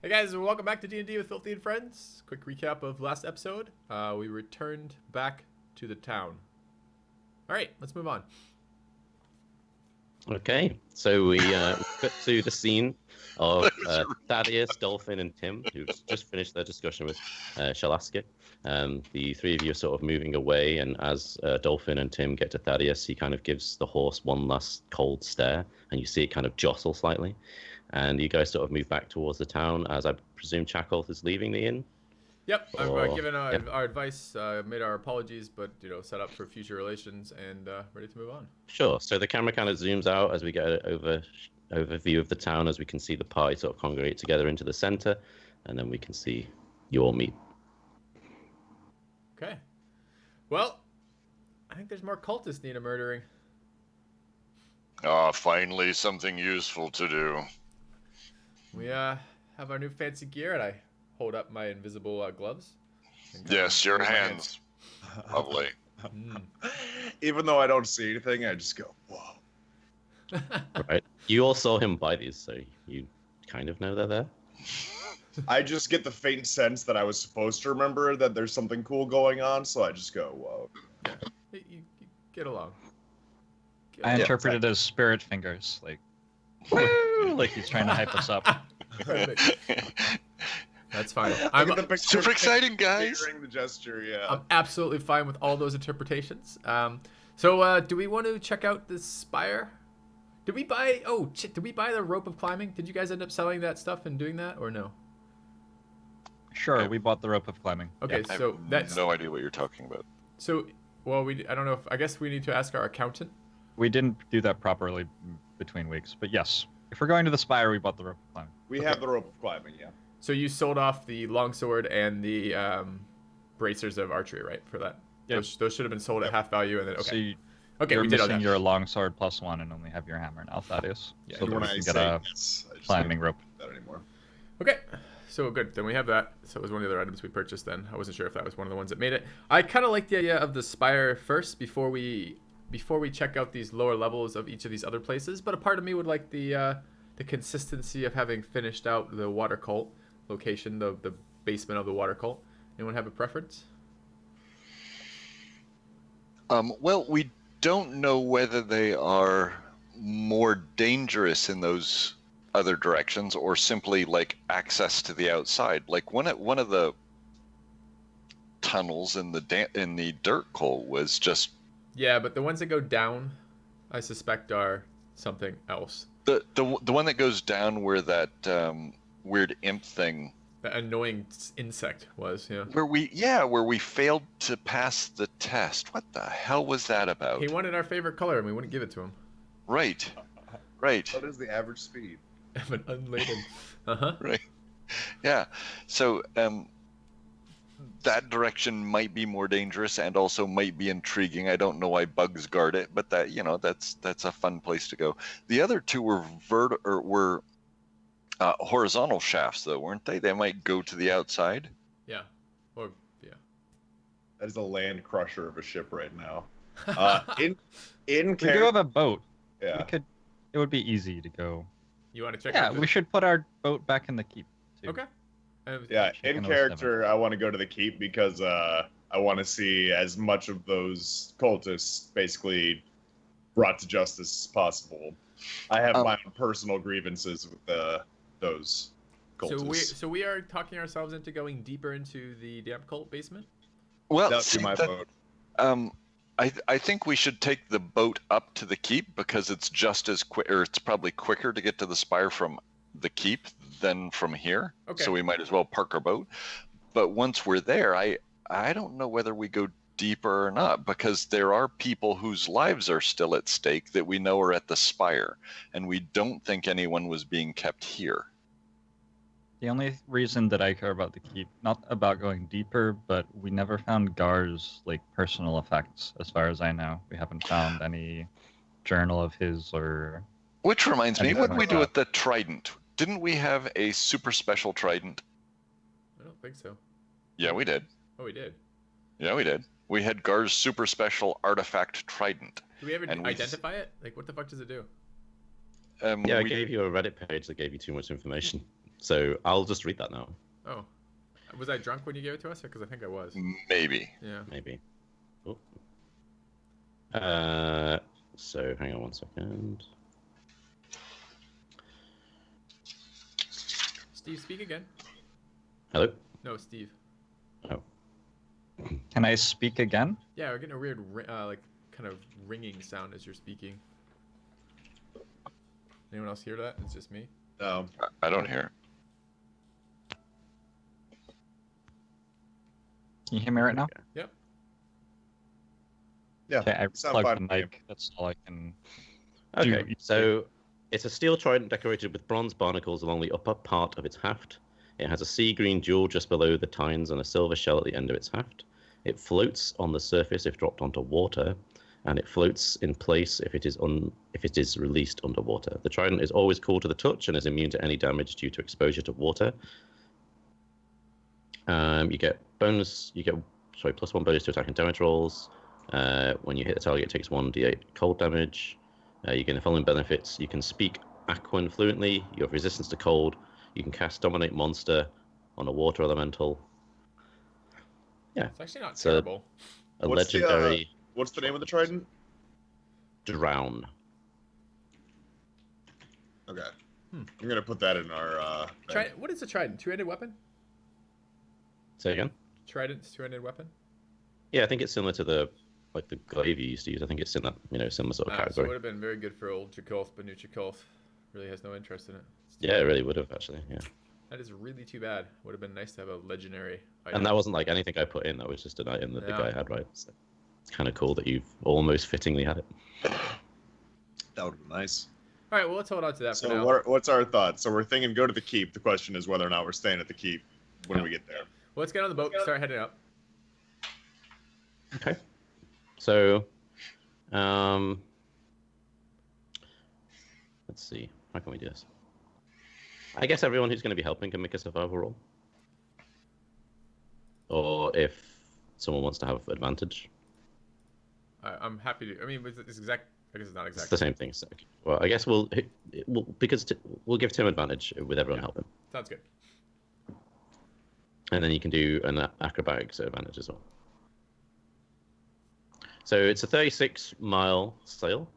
Hey guys, welcome back to D&D with Filthy and Friends. Quick recap of last episode. We returned back to the town. Alright, let's move on. Okay, so we cut to the scene of Thaddeus, Dolphin, and Tim, who just finished their discussion with Shalaska. The three of you are sort of moving away, and as Dolphin and Tim get to Thaddeus, he kind of gives the horse one last cold stare, and you see it kind of jostle slightly. And you guys sort of move back towards the town, as I presume Chakolth is leaving the inn. Yep, I've given our advice, made our apologies, but set up for future relations and ready to move on. Sure. So the camera kind of zooms out as we get an overview of the town, as we can see the party sort of congregate together into the center, and then we can see you all meet. Okay. Well, I think there's more cultists need a murdering. Ah, finally something useful to do. We have our new fancy gear, and I hold up my invisible gloves. Yes, your hands. Lovely. Even though I don't see anything, I just go, whoa. Right. You all saw him buy these, so you kind of know they're there. I just get the faint sense that I was supposed to remember that there's something cool going on, so I just go, whoa. Yeah. You get along. I interpret it as spirit fingers, like, woo, like he's trying to hype us up. That's fine. I'm super exciting, guys. The gesture, yeah. I'm absolutely fine with all those interpretations. So do we want to check out this spire? Did we buy? Oh, shit! Did we buy the rope of climbing? Did you guys end up selling that stuff and doing that, or no? Sure, we bought the rope of climbing. Okay, Yeah. so that's no idea what you're talking about. So, well, I don't know if I guess we need to ask our accountant. We didn't do that properly between weeks, but yes, if we're going to the spire, we bought the rope of climbing. We have the rope of climbing, yeah. So you sold off the longsword and the bracers of archery, right? For that, Yep. those should have been sold at half value, and then So you're we did all missing that. your longsword +1 and only have your hammer now, Thaddeus. Yeah, so that When we I can say get a yes, I just climbing don't rope. do that anymore. Okay, so good. Then we have that. So it was one of the other items we purchased. Then I wasn't sure if that was one of the ones that made it. I kind of like the idea of the spire first before we check out these lower levels of each of these other places. But a part of me would like the consistency of having finished out the water cult location, the basement of the water cult. Anyone have a preference? Well, we don't know whether they are more dangerous in those other directions or simply like access to the outside. Like one of the tunnels in the dirt coal was just Yeah, but the ones that go down, I suspect are something else. the one that goes down where that weird imp thing. The annoying insect was, yeah. Where we failed to pass the test. What the hell was that about? He wanted our favorite color, and we wouldn't give it to him. Right. What is the average speed? Of an unladen. Right. Yeah. So that direction might be more dangerous and also might be intriguing. I don't know why bugs guard it, but that's a fun place to go. The other two were horizontal shafts, though, weren't they? They might go to the outside. Yeah. Or yeah. That is a land crusher of a ship right now. In We do have a boat. yeah. It would be easy to go. You want to check Yeah, out we should put our boat back in the keep, too. Okay. Yeah, Chicken in 07. character, I want to go to the keep because I want to see as much of those cultists basically brought to justice as possible. I have my own personal grievances with those cultists. So we are talking ourselves into going deeper into the damp cult basement? Well, That would be my vote. I think we should take the boat up to the keep because it's just as quick, or it's probably quicker to get to the spire from the keep than from here. Okay. So we might as well park our boat. But once we're there, I don't know whether we go deeper or not, because there are people whose lives are still at stake that we know are at the spire, and we don't think anyone was being kept here. The only reason that I care about the keep, not about going deeper, but we never found Gar's personal effects, as far as I know. We haven't found any journal of his or. Which reminds me, anything what did we like do that. with the trident? Didn't we have a super special trident? I don't think so. Yeah, we did. Oh, we did. Yeah, we did. We had Gar's super special artifact trident. Do we ever And we identify it? What the fuck does it do? Yeah, I we- gave you a Reddit page that gave you too much information. So I'll just read that now. Oh. Was I drunk when you gave it to us? Because I think I was. Maybe. Yeah. Maybe. Oh. So hang on one second. Steve, speak again. Hello? No, Steve. Oh. Can I speak again? Yeah, we're getting a weird, like, kind of ringing sound as you're speaking. Anyone else hear that? It's just me. No. I don't hear. Can you hear me right now? Yep. Yeah. Okay, I sound plugged fine the to me. mic. That's all I can. Okay, do. so it's a steel trident decorated with bronze barnacles along the upper part of its haft. It has a sea green jewel just below the tines and a silver shell at the end of its haft. It floats on the surface if dropped onto water, and it floats in place if it is released underwater. The trident is always cool to the touch and is immune to any damage due to exposure to water. You get plus 1 bonus to attack and damage rolls. When you hit the target, it takes 1d8 cold damage. You gain the following benefits: you can speak Aquan fluently. You have resistance to cold. You can cast Dominate Monster on a water elemental. Yeah, It's actually not So- terrible. a What's the, legendary What's the name of the trident? drown. Okay. I'm gonna put that in our. What is a trident? Two-handed weapon? Say again? Trident's two-handed weapon? Yeah, I think it's similar to the glaive you used to use. I think it's in that similar sort of So it category. would have been very good for old Chakolth, but new Chakolth really has no interest in it. It's too Yeah, it bad. really would have actually. Yeah, That is really too bad. Would have been nice to have a legendary item. and that wasn't like anything I put in. That was just an item that the Yeah. guy had, right? So it's kind of cool that you've almost fittingly had it. That would be nice. All right, well, let's hold on to that for So now. what's our thoughts? So we're thinking go to the keep. The question is whether or not we're staying at the keep when Yeah. we get there. Well, let's get on the boat and start heading up. Okay. So, let's see. How can we do this? I guess everyone who's going to be helping can make a survival roll. Or if someone wants to have advantage. I'm happy to. I mean, it's exact. I guess it's not It's exactly. the same thing. So, well, I guess we'll we'll give Tim advantage with everyone Yeah. helping. Sounds good. And then you can do an acrobatics advantage as well. So it's a 36-mile sail.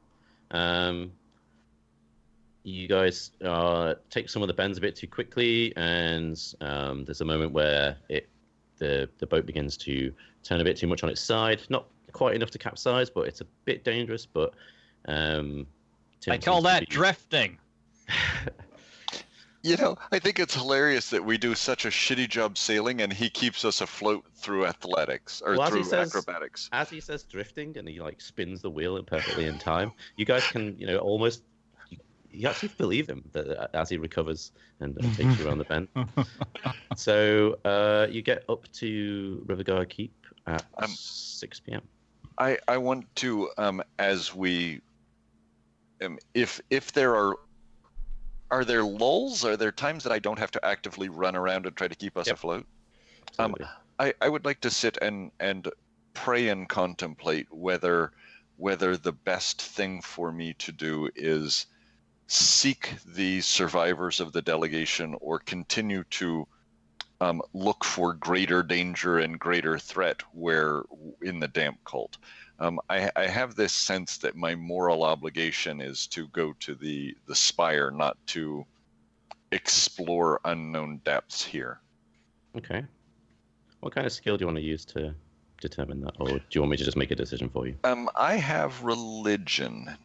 You guys take some of the bends a bit too quickly, and there's a moment where the boat begins to turn a bit too much on its side. Not quite enough to capsize, but it's a bit dangerous. But Tim I call seems to that be- drifting. You know, I think it's hilarious that we do such a shitty job sailing, and he keeps us afloat through athletics or Well, as he through says- acrobatics. As he says drifting, and he like spins the wheel perfectly in time. You guys can, almost. You actually believe him that as he recovers and takes you around the bend. So you get up to Riverguard Keep at 6 p.m. I want to, as we, if there are there lulls? Are there times that I don't have to actively run around and try to keep us Yep. afloat? Absolutely. I would like to sit and pray and contemplate whether the best thing for me to do is seek the survivors of the delegation or continue to look for greater danger and greater threat where in the damp cult. I have this sense that my moral obligation is to go to the spire, not to explore unknown depths here. Okay. What kind of skill do you want to use to determine that, or do you want me to just make a decision for you? I have religion,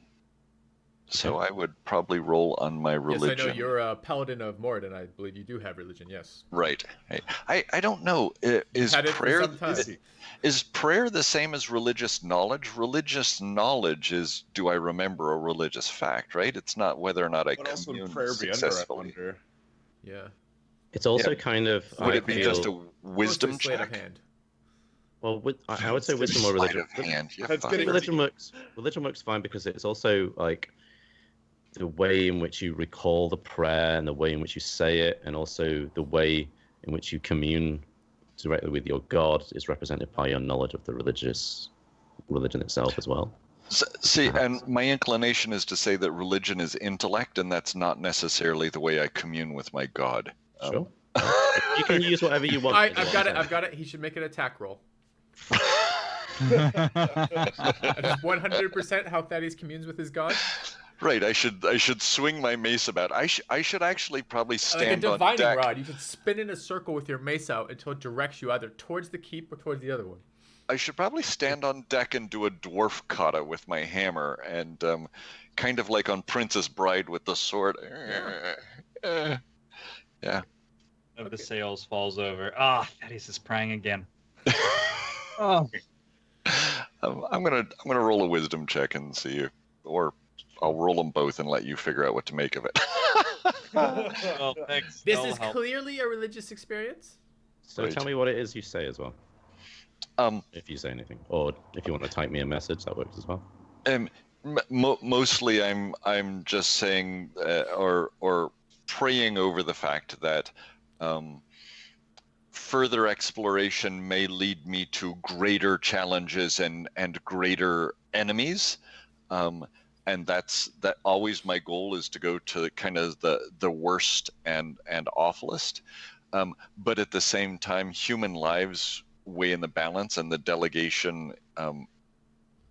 so I would probably roll on my religion. Yes, I know you're a paladin of Mord, and I believe you do have religion. Yes. Right. I don't know. Is Had it for prayer some time. is prayer the same as religious knowledge? Religious knowledge is, do I remember a religious fact, right? It's not whether or not I What else would commune prayer be under? I successfully. wonder. Yeah. It's also kind of. Would I it be feel, just a wisdom Mostly sleight of check? hand. Well, I would say wisdom or Sleight religion. of hand. You're That's fine. getting Religion works. Religion works fine because it's also like the way in which you recall the prayer and the way in which you say it, and also the way in which you commune directly with your God is represented by your knowledge of the religion itself as well. See, and my inclination is to say that religion is intellect, and that's not necessarily the way I commune with my God. Sure. You can use whatever you want. I've got it. I've got it. He should make an attack roll. That's 100% how Thaddeus communes with his god. Right, I should swing my mace about. I should actually probably stand like a on divining deck. rod. You can spin in a circle with your mace out until it directs you either towards the keep or towards the other one. I should probably stand on deck and do a dwarf kata with my hammer, and kind of like on Princess Bride with the sword. Yeah. One of the sails falls over. Ah, Thaddeus is crying again. Oh. I'm gonna roll a wisdom check and see if, or I'll roll them both and let you figure out what to make of it. Well, thanks. This That'll is help. clearly a religious experience. So Right. tell me what it is you say as well. If you say anything, or if you want to type me a message, that works as well. Mostly, I'm just saying, or praying over the fact that further exploration may lead me to greater challenges and greater enemies, and that always my goal is to go to kind of the worst and awfulest, but at the same time, human lives weigh in the balance, and the delegation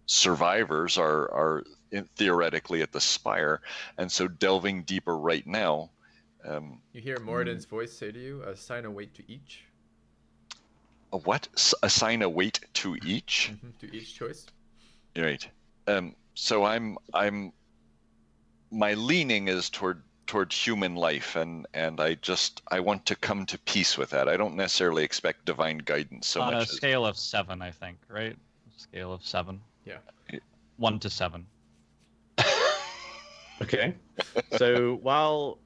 survivors are theoretically at the spire, and so delving deeper right now. You hear Moradin's voice say to you, assign a weight to each. A what? Assign a weight to each? To each choice. Right. So my leaning is toward human life, and I want to come to peace with that. I don't necessarily expect divine guidance so On much a scale of 7, I think, right? Scale of 7. Yeah. 1 to 7. Okay. So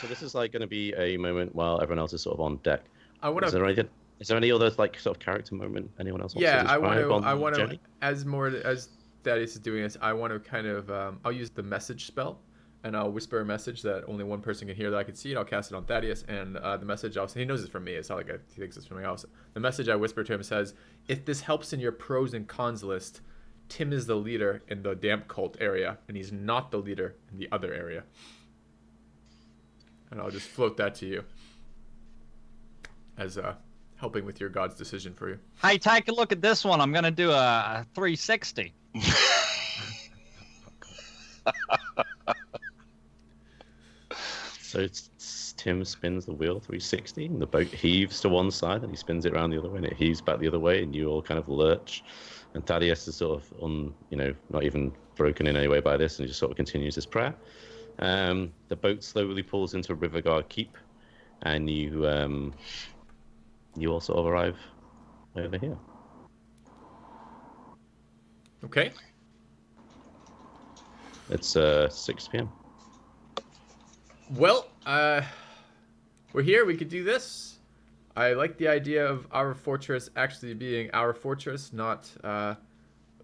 this is like going to be a moment while everyone else is sort of on deck. I want Is to. there any other like sort of character moment anyone else wants Yeah, to I describe want to. on I want to. Jenny? As Thaddeus is doing this, I want to kind of. I'll use the message spell, and I'll whisper a message that only one person can hear that I can see, and I'll cast it on Thaddeus. And the message also, he knows it's from me. It's not like he thinks it's from me. Also, the message I whisper to him says, "If this helps in your pros and cons list, Tim is the leader in the damp cult area, and he's not the leader in the other area." And I'll just float that to you as helping with your god's decision for you. Hey, take a look at this one. I'm going to do a 360. So Tim spins the wheel 360, and the boat heaves to one side, and he spins it around the other way, and it heaves back the other way, and you all kind of lurch. And Thaddeus is sort of not even broken in any way by this, and he just sort of continues his prayer. The boat slowly pulls into Riverguard Keep, and you all sort of arrive over here. Okay. It's 6 p.m. Well, we're here. We could do this. I like the idea of our fortress actually being our fortress, not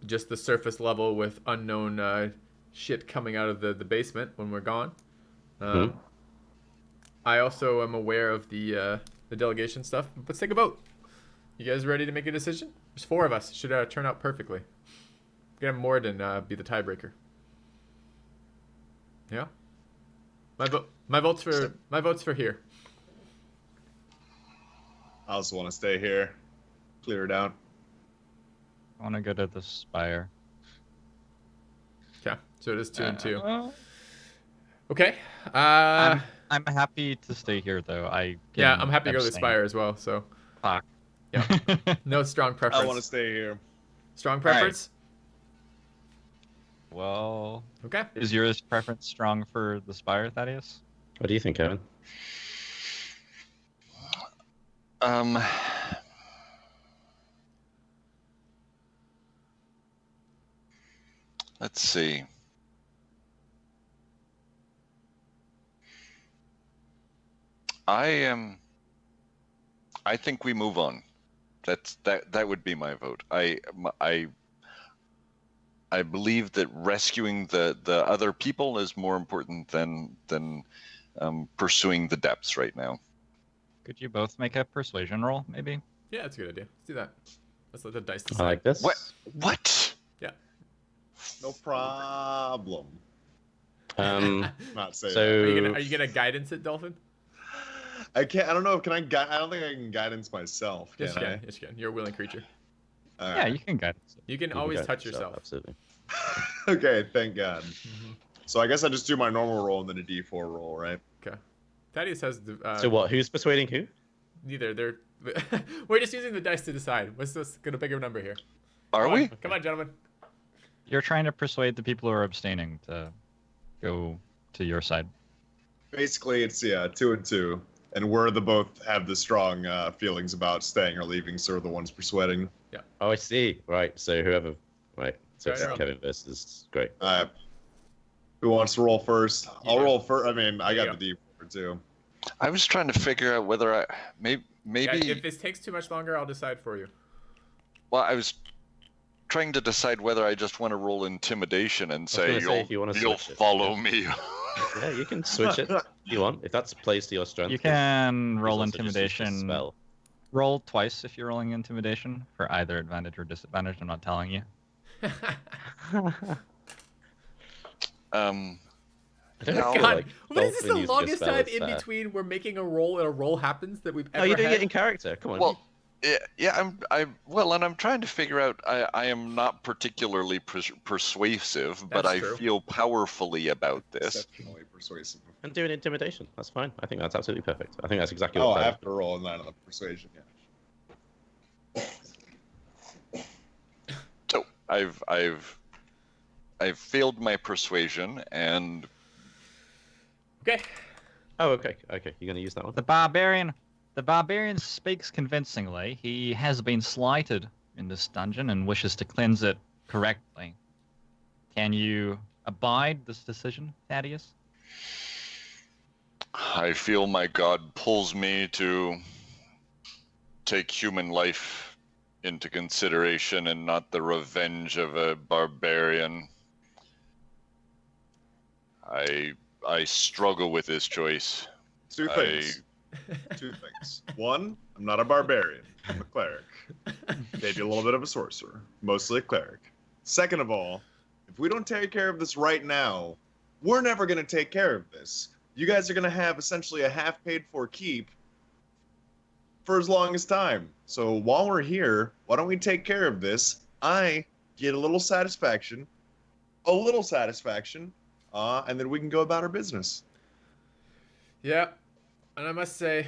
just the surface level with unknown shit coming out of the basement when we're gone. I also am aware of the delegation stuff. Let's take a vote. You guys ready to make a decision? There's 4 of us. It should turn out perfectly. Get Morden be the tiebreaker. Yeah. My vote's for here. I also want to stay here. Clear it out. I want to go to the spire. Okay, so it is 2 and 2. Well, Okay. I'm happy to stay here, though. Yeah, I'm happy to go to the spire as well. So. Fuck. Yeah. No strong preference. I want to stay here. Strong preference. Well, Okay. is yours preference strong for the spire, Thaddeus? What do you think, Kevin? Let's see. I think we move on. That would be my vote. I believe that rescuing the other people is more important than pursuing the depths right now. Could you both make a persuasion roll, maybe? Yeah, that's a good idea. Let's do that. Let's let the dice decide. I like this. What? Yeah. No problem. Um, Not saying so Are you gonna guidance it, Dolphin? I can't. I don't know. Can I? I don't think I can guidance myself. Can Yes, you I? can. Yes, you can. You're a willing creature. All Yeah, right. you can guide us. You can You can always guide touch yourself. Absolutely. Okay. Thank God. Mhm. So I guess I just do my normal roll and then a D4 roll, right? Okay. Thaddeus has the. So what? Who's persuading who? Neither. They're. We're just using the dice to decide. What's this gonna pick a number here? Are Come on. we? Come on, gentlemen. You're trying to persuade the people who are abstaining to go to your side. Basically, it's 2 and 2, and we're the both have the strong feelings about staying or leaving, so we're the ones persuading. Oh, I see. Right. So whoever. Right. So it's Right. Kevin versus. Great. Who wants to roll first? I'll do. roll first. I mean, I There got you the D4 too. I was trying to figure out whether I maybe. Yeah, if this takes too much longer, I'll decide for you. Well, I was trying to decide whether I just want to roll intimidation and say, gonna say, if you wanna you'll switch it, follow yeah. me. Yeah, you can switch it if you want. If that's plays to your strength. You 'cause can he's roll also just used this intimidation. Spell. Roll twice if you're rolling intimidation for either advantage or disadvantage. I'm not telling you. I don't No. feel God, like what is this? Dolphin The using a longest spell time is in fair. between we're making a roll and a roll happens that we've ever Oh, you're doing had? it in character. Come on. Well, and I'm trying to figure out. I am not particularly persuasive, but That's I true. feel powerfully about this. Exceptionally persuasive. And do an intimidation. That's fine. I think that's absolutely perfect. I think that's exactly Oh, what. I Thad- have to roll in that on the persuasion. Yeah. So I've failed my persuasion, and Okay. Oh, okay. Okay. You're gonna use that one. The barbarian speaks convincingly. He has been slighted in this dungeon and wishes to cleanse it correctly. Can you abide this decision, Thaddeus? I feel my God pulls me to take human life into consideration and not the revenge of a barbarian. I struggle with this choice. Two things. Two things. One, I'm not a barbarian. I'm a cleric. Maybe a little bit of a sorcerer. Mostly a cleric. Second of all, if we don't take care of this right now, we're never going to take care of this. You guys are going to have essentially a half paid for keep for as long as time. So while we're here, why don't we take care of this? I get a little satisfaction, and then we can go about our business. Yeah, and I must say,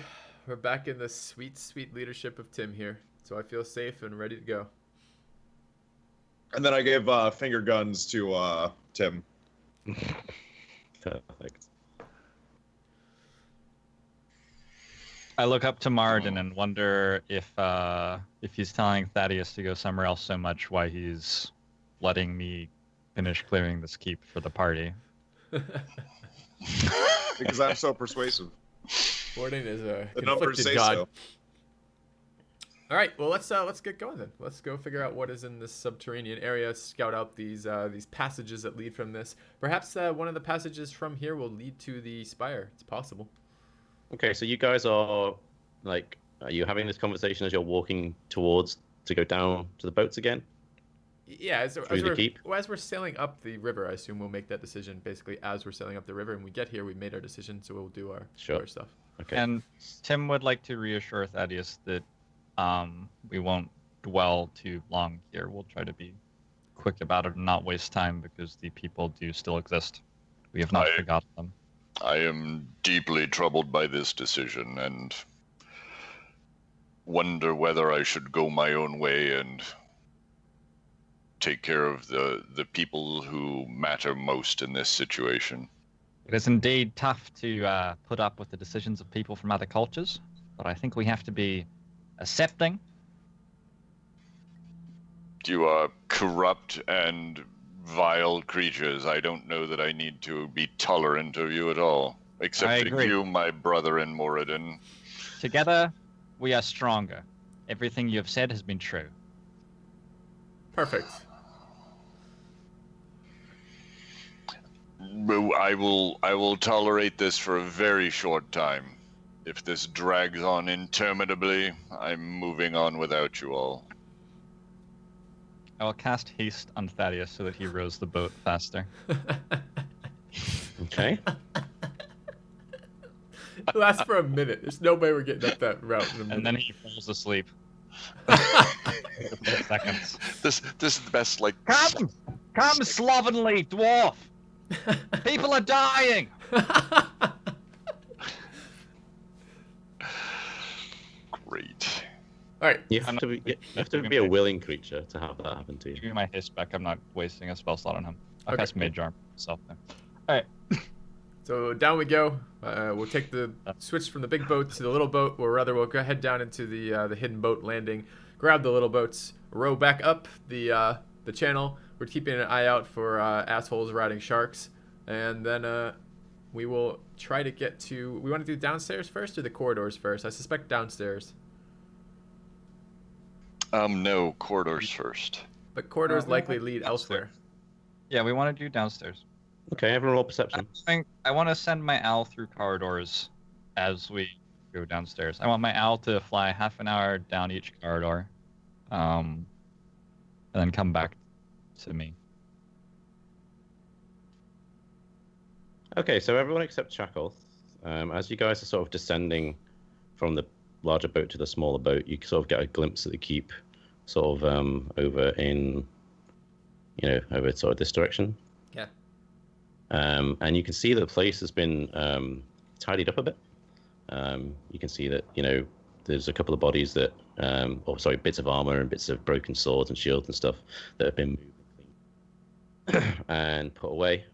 we're back in the sweet, sweet leadership of Tim here, so I feel safe and ready to go. And then I gave finger guns to Tim. Perfect. I look up to Marden and wonder if he's telling Thaddeus to go somewhere else so much, why he's letting me finish clearing this keep for the party. Because I'm so persuasive. Warden is a The numbers conflicted say god. so. All right, well let's get going then. Let's go figure out what is in this subterranean area. Scout out these passages that lead from this. Perhaps one of the passages from here will lead to the spire. It's possible. Okay, so you guys are like, are you having this conversation as you're walking towards to go down to the boats again? Yeah, as Through the keep? as we're sailing up the river, I assume we'll make that decision basically as we're sailing up the river. And we get here, we made our decision, so we'll do our stuff. Okay. And Tim would like to reassure Thaddeus that we won't dwell too long here. We'll try to be quick about it and not waste time because the people do still exist. We have not forgotten them. I am deeply troubled by this decision and wonder whether I should go my own way and take care of the people who matter most in this situation. It is indeed tough to put up with the decisions of people from other cultures, but I think we have to be accepting. You are corrupt and vile creatures. I don't know that I need to be tolerant of you at all. I Except agree. you, my brother in Moradin. Together, we are stronger. Everything you have said has been true. Perfect. I will tolerate this for a very short time. If this drags on interminably, I'm moving on without you all. I will cast haste on Thaddeus so that he rows the boat faster. Okay. It lasts for a minute. There's no way we're getting up that route in a minute. And then he falls asleep. Seconds. This is the best, like... Come slovenly dwarf! People are dying! Great. All right. You have to be a willing creature to have that happen to you. Give me my haste back. I'm not wasting a spell slot on him. I'll Okay. cast Mage Arm myself then. Alright. So down we go. We'll take the switch from the big boat to the little boat, or rather, we'll go head down into the hidden boat landing. Grab the little boats, row back up the channel. We're keeping an eye out for assholes riding sharks, and then we will try to get to. We want to do downstairs first or the corridors first? I suspect downstairs. No, corridors first. But corridors we likely want lead downstairs. elsewhere. Yeah, we want to do downstairs. Okay, everyone roll perception. I want to send my owl through corridors as we go downstairs. I want my owl to fly half an hour down each corridor, and then come back to me. Okay, so everyone except Chakolth, as you guys are sort of descending from the larger boat to the smaller boat, you sort of get a glimpse of the keep, sort of over in, over sort of this direction. Yeah. And you can see that the place has been tidied up a bit. You can see that, there's a couple of bodies that, bits of armor and bits of broken swords and shields and stuff that have been moved and cleaned and put away.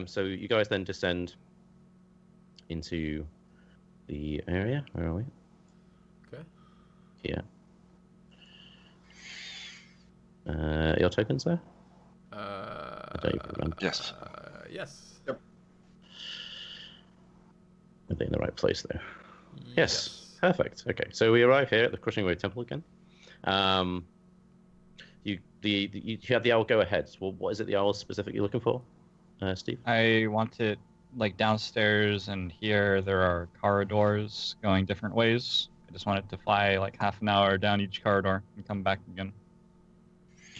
So you guys then descend into the area. Where are we? Okay. Here. Your tokens there? I don't even remember. Yes. Yes. Are they in the right place there? Yes. Perfect. Okay, so we arrive here at the Crushing Wave Temple again. You had the owl go ahead. Well, what is it the owl is specifically looking for, Steve? I want it downstairs, and here there are corridors going different ways. I just want it to fly like half an hour down each corridor and come back again.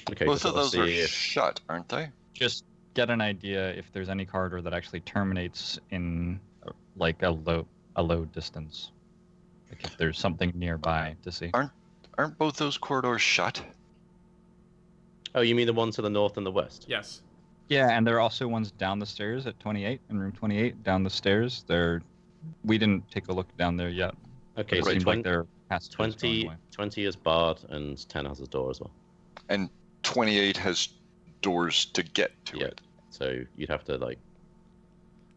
Okay, Both so of those are see if- shut, aren't they? Just get an idea if there's any corridor that actually terminates in like a low distance. Like if there's something nearby to see. Aren't both those corridors shut? Oh, you mean the one to the north and the west? Yes. Yeah, and there are also ones down the stairs at 28, in room 28, down the stairs. We didn't take a look down there yet. Okay, It so seems like they're past 20 is barred and 10 has a door as well. And 28 has doors to get to Yeah. it. So you'd have to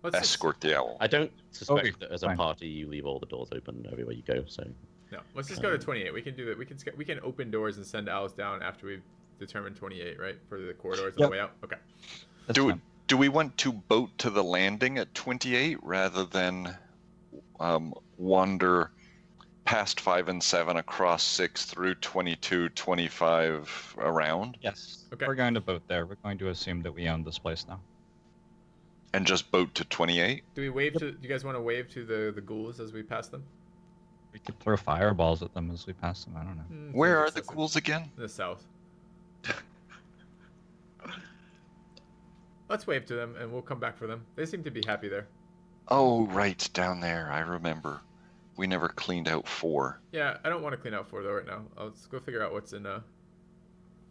Let's just- Escort the owl. I don't suspect Okay, that as a fine. party you leave all the doors open everywhere you go. So No, let's just go to 28. We can do that. We can open doors and send owls down after we've determined 28, right? For the corridors on Yep. the way out. Okay. That's Do fine. do we want to boat to the landing at 28 rather than wander past 5 and 7 across 6 through 22, 25 around Yes. Okay. We're going to boat there. We're going to assume that we own this place now. and just boat to 28? Do we wave to? Do you guys want to wave to the ghouls as we pass them? We could throw fireballs at them as we pass them. I don't know. Where seems are the excessive. ghouls again? In the south. Let's wave to them, and we'll come back for them. They seem to be happy there. Oh, right, down there. I remember. We never cleaned out 4. Yeah, I don't want to clean out 4 though right now. Let's go figure out what's in. I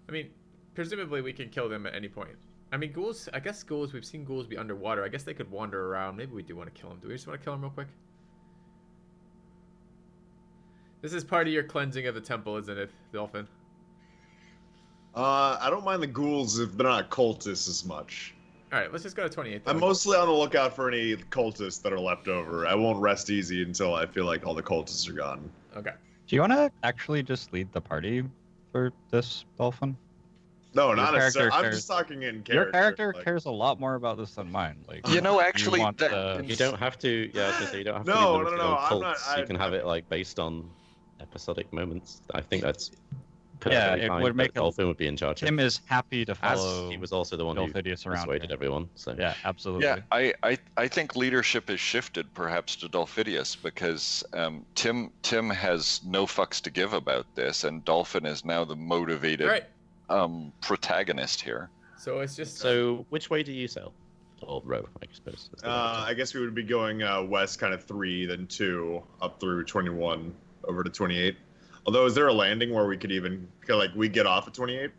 mean, presumably we can kill them at any point. I mean, ghouls. I guess ghouls. We've seen ghouls be underwater. I guess they could wander around. Maybe we do want to kill them. Do we just want to kill them real quick? This is part of your cleansing of the temple, isn't it, Dolphin? I don't mind the ghouls if they're not cultists as much. All right, let's just go to 28. then. I'm mostly on the lookout for any cultists that are left over. I won't rest easy until I feel like all the cultists are gone. Okay. Do you want to actually just lead the party for this, Dolphin? No, Your not necessarily. character I'm cares- just talking in character. Your character like- cares a lot more about this than mine. Like, You know, actually, want that- you don't have to. Yeah, I was gonna say you don't have to. No, be limited no, on I'm not- cults. You can have it like based on episodic moments. I think that's perfectly it fine, would but make a- Dolphin would be in charge. Tim is happy to As follow he was also the one who Dolphidius around. persuaded here. everyone. So Yeah, absolutely. Yeah, I think leadership has shifted perhaps to Dolphidius because Tim has no fucks to give about this, and Dolphin is now the motivated All right. protagonist here. So it's just. So which way do you sail? or row, I suppose. I guess we would be going west, kind of 3, then 2, up through 21, over to 28. Although, is there a landing where we could even like we get off at 28?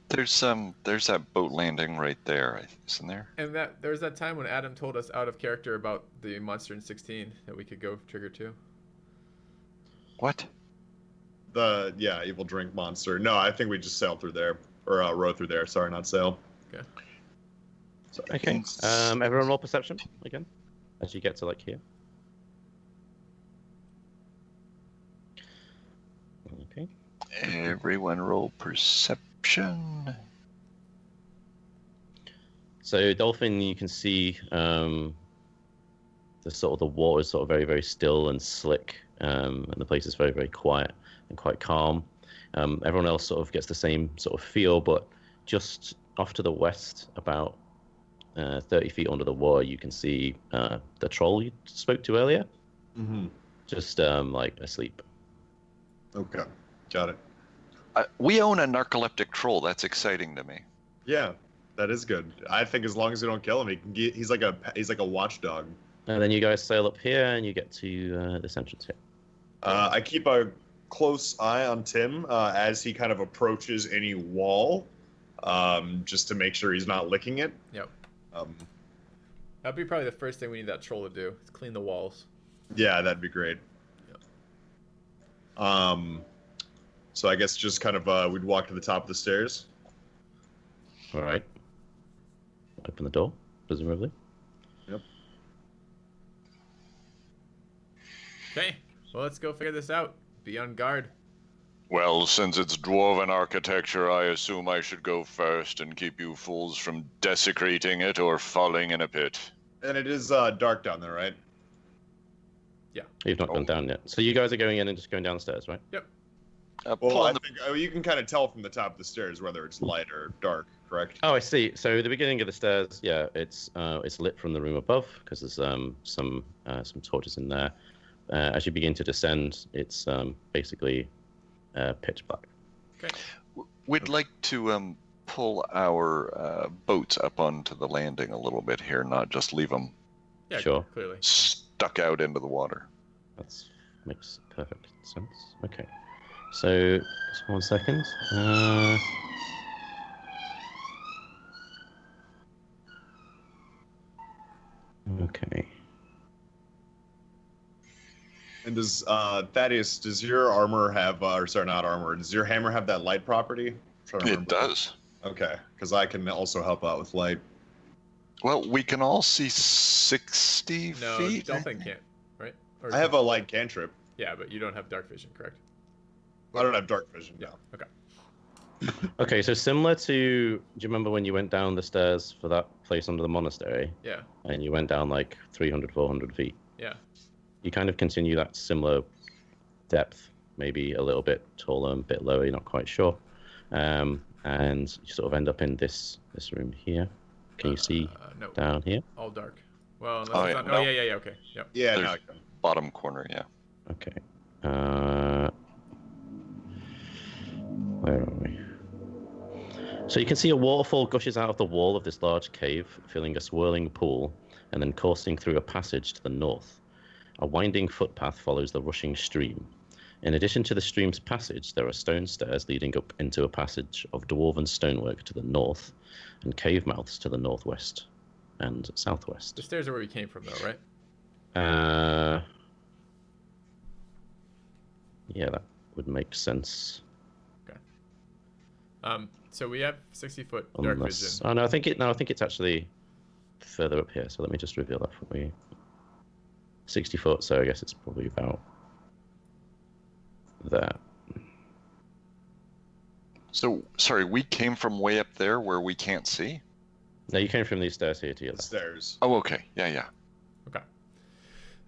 There's that boat landing right there, isn't there? And there's that time when Adam told us out of character about the monster in 16 that we could go trigger to. What? The evil drink monster. No, I think we just sail through there or row through there. Sorry, not sail. Okay. Sorry. Okay. Everyone roll perception again as you get to like here. Okay. Everyone roll perception. So Dolphin, you can see the water is sort of very, very still and slick, and the place is very, very quiet and quite calm. Everyone else sort of gets the same sort of feel, but just off to the west, about 30 feet under the water, you can see the troll you spoke to earlier. Mm-hmm. Just like asleep. Okay, got it. We own a narcoleptic troll. That's exciting to me. Yeah, that is good. I think as long as we don't kill him, he's like a watchdog. And then you guys sail up here, and you get to this entrance here. I keep a close eye on Tim as he kind of approaches any wall, just to make sure he's not licking it. Yep. That'd be probably the first thing we need that troll to do, is clean the walls. Yeah, that'd be great. Yep. So I guess just kind of we'd walk to the top of the stairs. All right. Open the door, presumably. Yep. Okay. Well, let's go figure this out. Be on guard. Well, since it's dwarven architecture, I assume I should go first and keep you fools from desecrating it or falling in a pit. And it is dark down there, right? Yeah. You've not gone down yet. So you guys are going in and just going down the stairs, right? Yep. Well, I think you can kind of tell from the top of the stairs whether it's light or dark, correct? Oh, I see. So the beginning of the stairs, yeah, it's lit from the room above because there's some torches in there. As you begin to descend, it's basically pitch black. Okay. We'd like to pull our boats up onto the landing a little bit here, not just leave them Yeah, Sure. clearly. stuck out into the water. That makes perfect sense. Okay. So just 1 second. Okay. And does Thaddeus, does your armor have, or sorry, not armor, does your hammer have that light property? I'm trying to It remember. does. Okay, because I can also help out with light. Well, we can all see 60 No, feet. Dolphin can't, right? Or I have a light cantrip. Yeah, but you don't have dark vision, correct? I don't have dark vision. Yeah. No. Okay. Okay, so similar to, do you remember when you went down the stairs for that place under the monastery? Yeah. And you went down like 300, 400 feet? Yeah. You kind of continue that similar depth, maybe a little bit taller and a bit lower, you're not quite sure. And you sort of end up in this room here. Can you see No. down here? All dark. Well, unless Oh, it's yeah, not... no. Oh, yeah. Okay. Yep. Yeah, no, There's- I can. Bottom corner, yeah. Okay. Where are we? So you can see a waterfall gushes out of the wall of this large cave, filling a swirling pool, and then coursing through a passage to the north. A winding footpath follows the rushing stream. In addition to the stream's passage, there are stone stairs leading up into a passage of dwarven stonework to the north, and cave mouths to the northwest and southwest. The stairs are where we came from, though, right? Yeah, that would make sense. So we have 60-foot dark vision. Oh no, I think it's actually further up here. So let me just reveal that for you. 60 foot, so I guess it's probably about that. So, sorry, we came from way up there where we can't see? No, you came from these stairs here to your The left. stairs. Oh, okay. Yeah. Okay.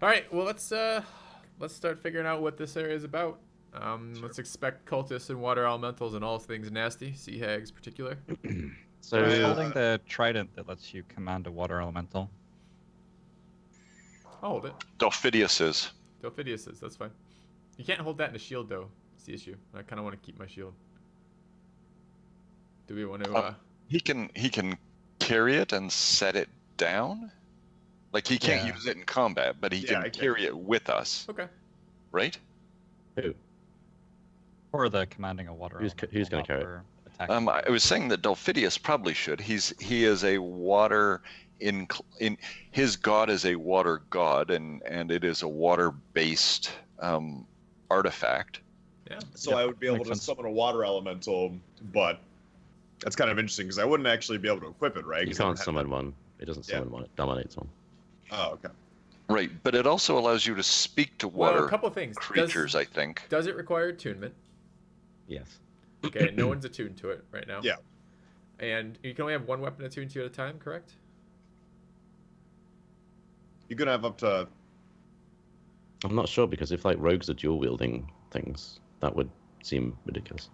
All right. Well, let's start figuring out what this area is about. Let's expect cultists and water elementals and all things nasty, sea hags particular. So I'm holding the trident that lets you command a water elemental. I'll hold it. Dolphidius is. Dolphidius is. That's fine. You can't hold that in a shield, though. It's the issue. I kind of want to keep my shield. Do we want to... He can carry it and set it down? Like he can't Yeah. use it in combat, but he Yeah, I can can. carry it with us, Okay. right? Who? Or the commanding a water. Who's elemental, gonna not carry it? for attacking. I was saying that Dolphidius probably should. He is a water in his god is a water god, and it is a water based artifact. Yeah. So Yep, I would be able makes to sense. summon a water elemental, but that's kind of interesting because I wouldn't actually be able to equip it, right? You 'Cause I can't don't have summon one. It doesn't Yeah. summon one. It dominates one. Oh, okay. Right, but it also allows you to speak to Well, water a couple things. creatures, I think. Does it require attunement? Yes. Okay, no one's attuned to it right now. Yeah. And you can only have one weapon attuned to you at a time, correct? You could have up to. I'm not sure because if like rogues are dual wielding things, that would seem ridiculous.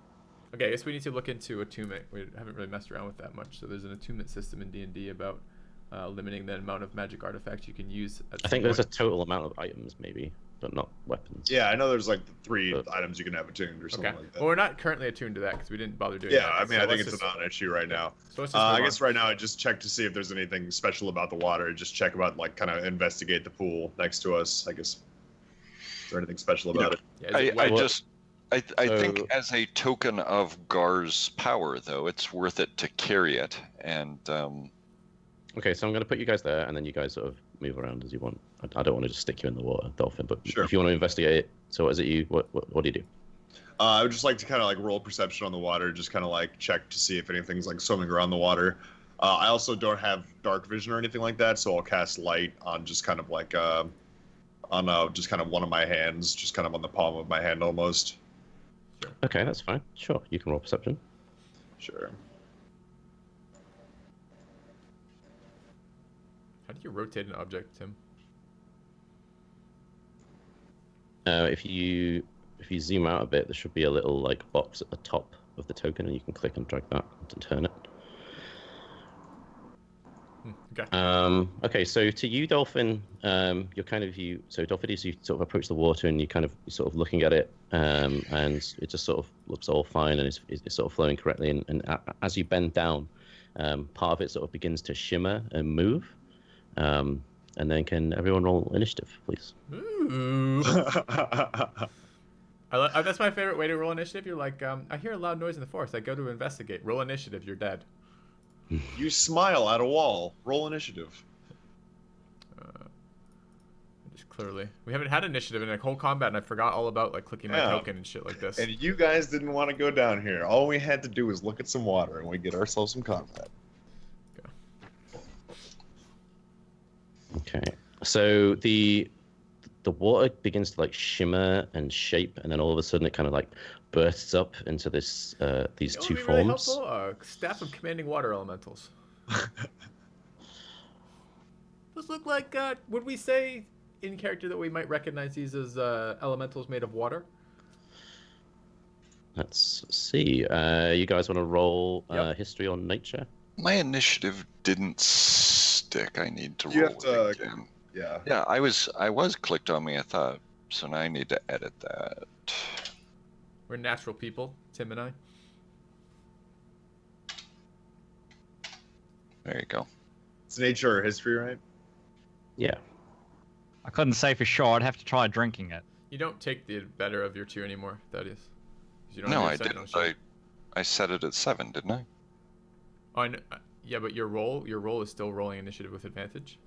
Okay, I guess we need to look into attunement. We haven't really messed around with that much. So there's an attunement system in D&D about limiting the amount of magic artifacts you can use. I think there's a total amount of items, maybe, but not weapons. Yeah, I know there's like 3 But- items you can have attuned or something Okay. like that. Well, we're not currently attuned to that because we didn't bother doing Yeah, that. I mean, So I think let's it's a just- non-issue right now. So let's just I move guess on. right now I just check to see if there's anything special about the water. Just check about like kind of investigate the pool next to us. I guess. Is there anything special about it? Yeah, is it I wet? think So- as a token of Gar's power, though, it's worth it to carry it. And Okay, so I'm going to put you guys there, and then you guys sort of move around as you want. I don't want to just stick you in the water, Dolphin, but Sure. if you want to investigate it, so is it you? What do you do? I would just like to kind of like roll perception on the water, just kind of like check to see if anything's like swimming around the water. I also don't have dark vision or anything like that, so I'll cast light on just kind of like just kind of one of my hands, just kind of on the palm of my hand almost. Okay, that's fine. Sure, you can roll perception. Sure. How do you rotate an object, Tim? If you zoom out a bit, there should be a little like box at the top of the token, and you can click and drag that to turn it. Okay. Okay, so to you, Dolphin, you're kind of So Dolphidius, you sort of approach the water, and you're sort of looking at it, and it just sort of looks all fine, and it's sort of flowing correctly. And as you bend down, part of it sort of begins to shimmer and move. And then can everyone roll initiative, please? Ooh. That's my favorite way to roll initiative. You're like, I hear a loud noise in the forest. I go to investigate. Roll initiative. You're dead. You smile at a wall. Roll initiative. Just clearly, we haven't had initiative in a whole combat, and I forgot all about like clicking my Yeah. token and shit like this. And you guys didn't want to go down here. All we had to do was look at some water, and we get ourselves some combat. Okay, so the water begins to like shimmer and shape, and then all of a sudden it kind of like bursts up into this these You know two what would be really forms. helpful? Staff of commanding water elementals. Those look like. Would we say in character that we might recognize these as elementals made of water? Let's see. You guys want to roll Yep. history on nature? my initiative didn't stick. I need to You roll have to- it again. Yeah. Yeah, I was clicked on me, I thought. So now I need to edit that. We're natural people, Tim and I. There you go. It's nature or history, right? Yeah. I couldn't say for sure. I'd have to try drinking it. You don't take the better of your 2 anymore, Thaddeus. 'Cause you don't No, have I your second didn't. on sheet. I set it at 7, didn't I? Oh, I know, yeah, but your roll is still rolling initiative with advantage.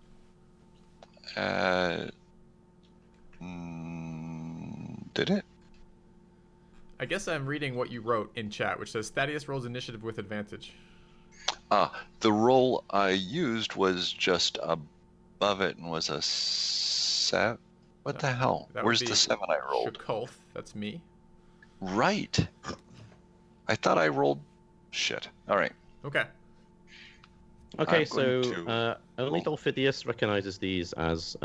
Did it? I guess I'm reading what you wrote in chat, which says Thaddeus rolls initiative with advantage. The roll I used was just above it and was a 7. What the hell? That would Where's be the 7 I rolled? Chakolth, that's me. Right. I thought I rolled shit. All right. Okay. Okay, I'm so going to only roll. Dolphidius recognizes these as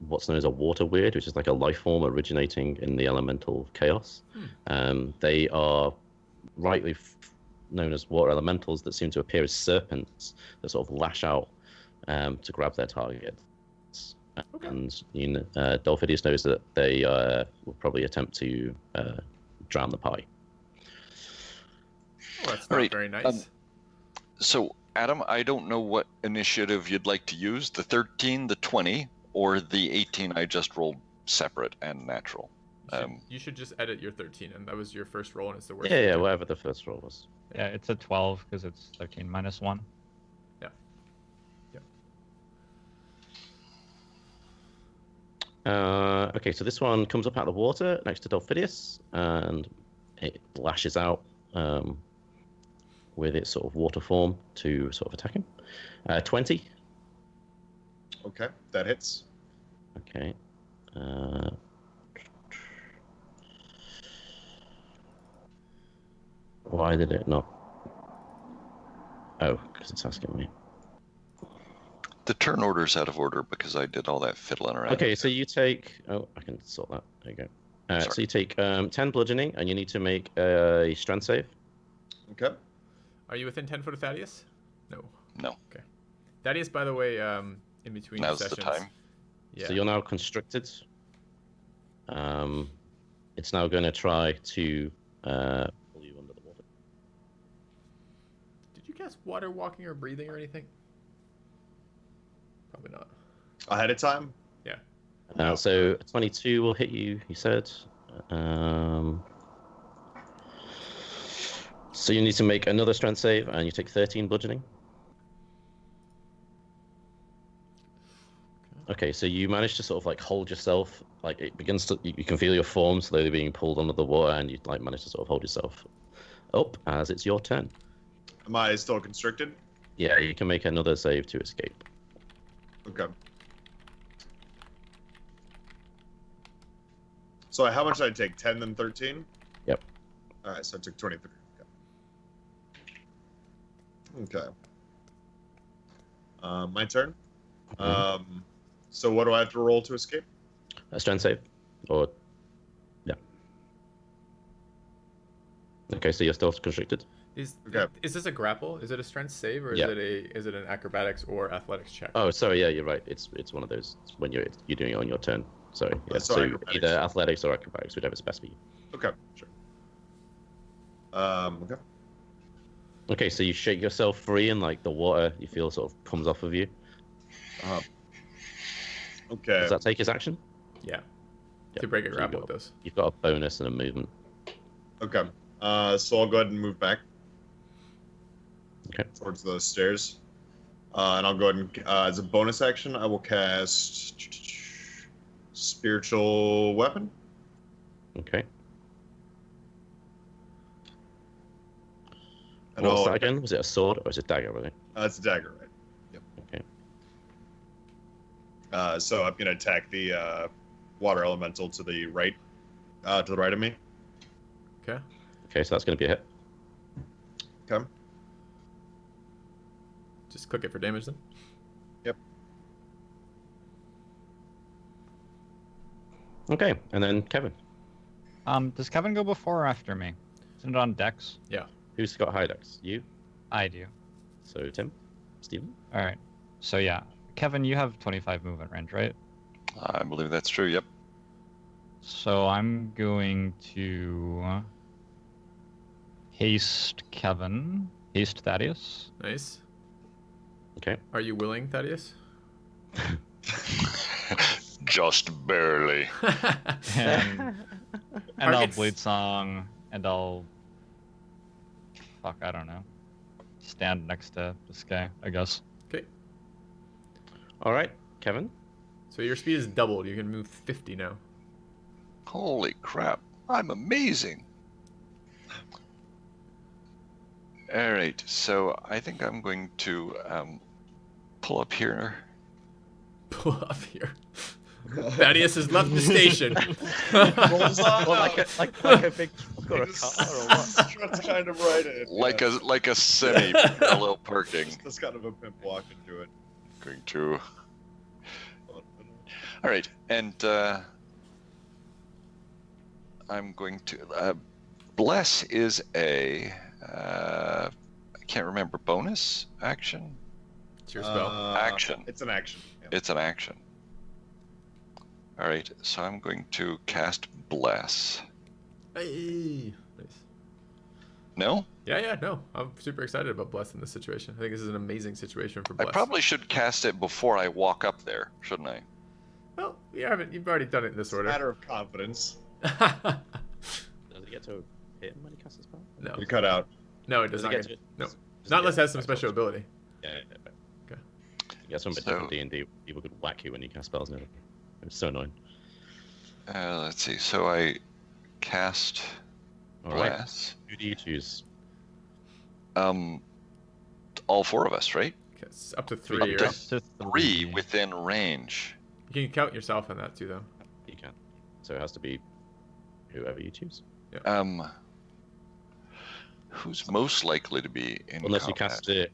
what's known as a water weird, which is like a life form originating in the elemental chaos. They are rightly known as water elementals that seem to appear as serpents that sort of lash out to grab their targets. Okay. And Dolphidius knows that they will probably attempt to drown the pie. Well, that's not Right, very nice. So Adam, I don't know what initiative you'd like to use, the 13, the 20, or the 18 I just rolled separate and natural. You should just edit your 13, and that was your first roll, and it's the worst. Yeah, whatever the first roll was. Yeah, it's a 12 because it's 13 minus 1. Okay, so this one comes up out of the water next to Dolphidius, and it lashes out with its sort of water form to sort of attack him. 20. Okay, that hits. Okay. Why did it not? Oh, because it's asking me. The turn order's out of order because I did all that fiddling around. Okay, so you take... Oh, I can sort that. There you go. So you take 10 bludgeoning, and you need to make a strength save. Okay. Are you within 10 foot of Thaddeus? No. No. Okay. Thaddeus, by the way, in between Now's sessions. the time. Yeah. So you're now constricted. It's now going to try to pull you under the water. Did you cast water walking or breathing or anything? Probably not. Ahead of time? Yeah. So 22 will hit you, he said. So you need to make another strength save, and you take 13 bludgeoning. Okay, so you manage to sort of like hold yourself, like it begins to, you can feel your form slowly being pulled under the water, and you like manage to sort of hold yourself up as it's your turn. Am I still constricted? Yeah, you can make another save to escape. Okay. So how much did I take? 10 then 13? Yep. Alright, so I took 23. Okay. My turn. So what do I have to roll to escape? A strength save, or yeah. Okay, so you're still constricted. Is Okay. is this a grapple? Is it a strength save, or Yeah. is it an acrobatics or athletics check? Oh, sorry, yeah, you're right. It's one of those when you're doing it on your turn. Sorry. Yeah. So So acrobatics. either athletics or acrobatics, whichever's best for you. Okay, sure. Okay. Okay, so you shake yourself free, and like the water you feel sort of comes off of you. Okay. Does that take his action? Yeah. Yep. To break a So grapple with those. You've got a bonus and a movement. Okay. So I'll go ahead and move back. Okay. Towards the stairs. And I'll go ahead and, as a bonus action, I will cast Spiritual Weapon. Okay. And What was I'll- that again? Was it a sword or was it a dagger? Really? It's a dagger, right? Yep. Okay. So I'm going to attack the water elemental to the right of me. Okay. Okay, so that's going to be a hit. Okay. Just click it for damage then. Yep. Okay, and then Kevin. Does Kevin go before or after me? Isn't it on Dex? Yeah. Who's got high dex? You? I do. So Tim? Steven? All right. So yeah, Kevin, you have 25 movement range, right? I believe that's true, yep. So I'm going to haste Kevin, haste Thaddeus. Nice. Okay. Are you willing, Thaddeus? Just barely. And I'll Targets- Blade Song, and I'll... Fuck, I don't know. Stand next to this guy, I guess. Okay. All right, Kevin. So your speed is doubled. You can move 50 now. Holy crap. I'm amazing. All right, so I think I'm going to pull up here. Pull up here. Thaddeus has left the station. Well, like a big truck or a car or what? That's kind of right in. Like a semi, a little perking. That's kind of a pimp walk into it. Going to. All right, and I'm going to. Bless is a. I can't remember, bonus action? It's your spell. Action. It's an action. Yeah. It's an action. All right, so I'm going to cast Bless. Hey. Nice. No? Yeah, no. I'm super excited about Bless in this situation. I think this is an amazing situation for Bless. I probably should cast it before I walk up there, shouldn't I? Well, you've already done it in this It's a order. matter of confidence. Does it get to hit him when he casts a spell? No. We cut out. No, it does Does not it get... get to? No. does it Not get unless it has some back special spells? ability. Yeah. Okay. Yeah, some bit So- different D&D. People could whack you when you cast spells now. It's so annoying. Let's see. So I cast All right. Bless. Who do you choose? All 4 of us, right? Okay, it's up to Up 3, to right? To 3 within range. You can count yourself on that too, though. You can. So it has to be whoever you choose. Who's most likely to be in Unless you combat? cast it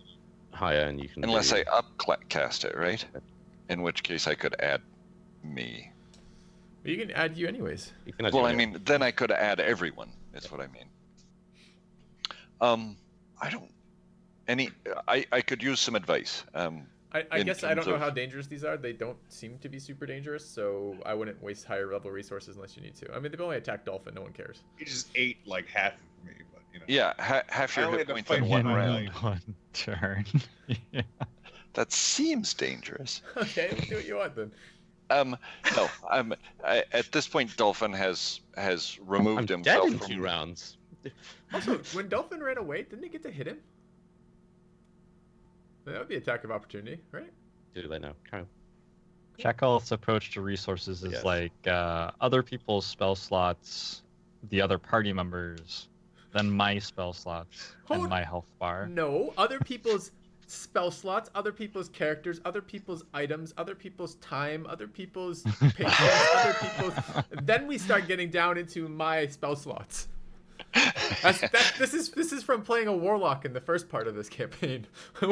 higher and you can. Unless do... I cast it, right? In which case I could add me. But you can add you anyways. You can add Well, your I own. mean, then I could add everyone. Is what I mean. I don't. I could use some advice. I In guess I don't terms know of- how dangerous these are. They don't seem to be super dangerous, so I wouldn't waste higher level resources unless you need to. I mean, they've only attacked Dolphin. No one cares. He just ate like half of me, but you know. Yeah, half I your only hit had to points fight in one one round. round. one turn. Yeah. That seems dangerous. Okay, do what you want then. No. At this point, Dolphin has removed I'm dead himself in from. 2 rounds. Also, when Dolphin ran away, didn't they get to hit him? That would be attack of opportunity, right? Do they now? Kyle. Chakolth's approach to resources is Yes. like other people's spell slots, the other party members, then my spell slots, Hold- and my health bar. No, other people's spell slots, other people's characters, other people's items, other people's time, other people's patience, other people's. Then we start getting down into my spell slots. This is from playing a warlock in the first part of this campaign,